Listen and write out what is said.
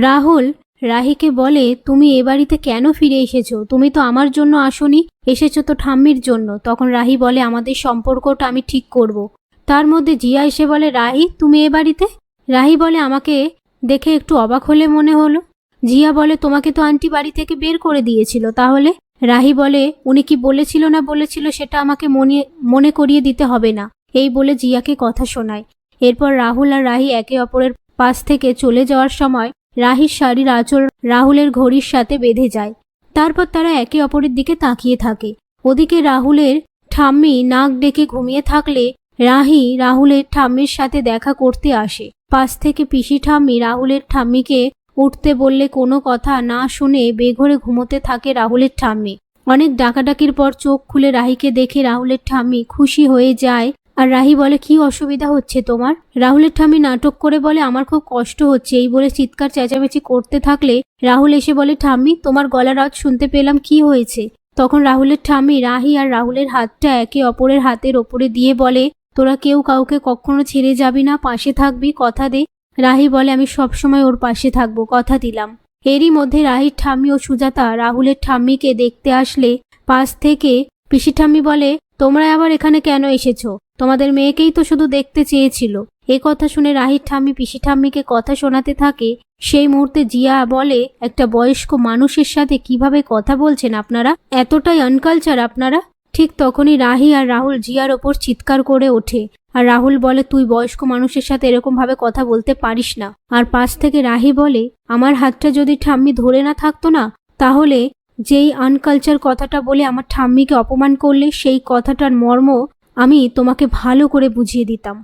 রাহুল রাহিকে বলে, তুমি এ বাড়িতে কেন ফিরে এসেছো? তুমি তো আমার জন্য আসোনি, এসেছো তো ঠাম্মির জন্য। তখন রাহি বলে, আমাদের সম্পর্কটা আমি ঠিক করব। তার মধ্যে জিয়া এসে বলে, রাহি তুমি এ বাড়িতে? রাহি বলে, আমাকে দেখে একটু অবাক হলে মনে হলো। জিয়া বলে, তোমাকে তো আন্টি বাড়ি থেকে বের করে দিয়েছিল, তাহলে? রাহি বলে, উনি কি বলেছিল না বলেছিল সেটা আমাকে মনে করিয়ে দিতে হবে না। এই বলে জিয়াকে কথা শোনায়। এরপর রাহুল আর রাহি একে অপরের পাশ থেকে চলে যাওয়ার সময় রাহির শাড়ির আঁচল রাহুলের ঘড়ির সাথে বেঁধে যায়। তারপর তারা একে অপরের দিকে তাকিয়ে থাকে। ওদিকে রাহুলের ঠাম্মি নাক ডেকে ঘুমিয়ে থাকলে রাহি রাহুলের ঠাম্মির সাথে দেখা করতে আসে। পাশ থেকে পিসি ঠাম্মি রাহুলের ঠাম্মিকে উঠতে বললে কোনো কথা না শুনে বেঘরে ঘুমোতে থাকে রাহুলের ঠাম্মি। অনেক ডাকাডাকির পর চোখ খুলে রাহিকে দেখে রাহুলের ঠাম্মি খুশি হয়ে যায়। আর রাহি বলে, কি অসুবিধা হচ্ছে তোমার? রাহুলের ঠাম্মি নাটক করে বলে, আমার খুব কষ্ট হচ্ছে। এই বলে চিৎকার চেঁচামেচি করতে থাকলে রাহুল এসে বলে, ঠাম্মি তোমার গলার আওয়াজ শুনতে পেলাম, কি হয়েছে? তখন রাহুলের ঠাম্মি রাহি আর রাহুলের হাতটা একে অপরের হাতের ওপরে দিয়ে বলে, তোরা কেউ কাউকে কখনো ছেড়ে যাবি না, পাশে থাকবি, কথা দে। রাহি বলে, আমি সবসময় ওর পাশে থাকবো, কথা দিলাম। এরই মধ্যে রাহির ঠাম্মি ও সুজাতা রাহুলের ঠাম্মিকে দেখতে আসলে পাশ থেকে পিসি ঠাম্মি বলে, তোমরা আবার এখানে কেন এসেছো? তোমাদের মেয়েকেই তো শুধু দেখতে চেয়েছিল। এ কথা শুনে রাহির ঠাম্মি পিসি ঠাম্মিকে কথা শোনাতে থাকে। সেই মুহূর্তে জিয়া বলে, একটা বয়স্ক মানুষের সাথে কিভাবে কথা বলছেন আপনারা? এতটাই আনকালচার আপনারা? ঠিক তখনই রাহি আর রাহুল জিয়ার ওপর চিৎকার করে ওঠে। আর রাহুল বলে, তুই বয়স্ক মানুষের সাথে এরকম ভাবে কথা বলতে পারিস না। আর পাশ থেকে রাহি বলে, আমার হাতটা যদি ঠাম্মি ধরে না থাকতো না, তাহলে যেই আনকালচার কথাটা বলে আমার ঠাম্মিকে অপমান করলে সেই কথাটার মর্ম আমি তোমাকে ভালো করে বুঝিয়ে দিতাম।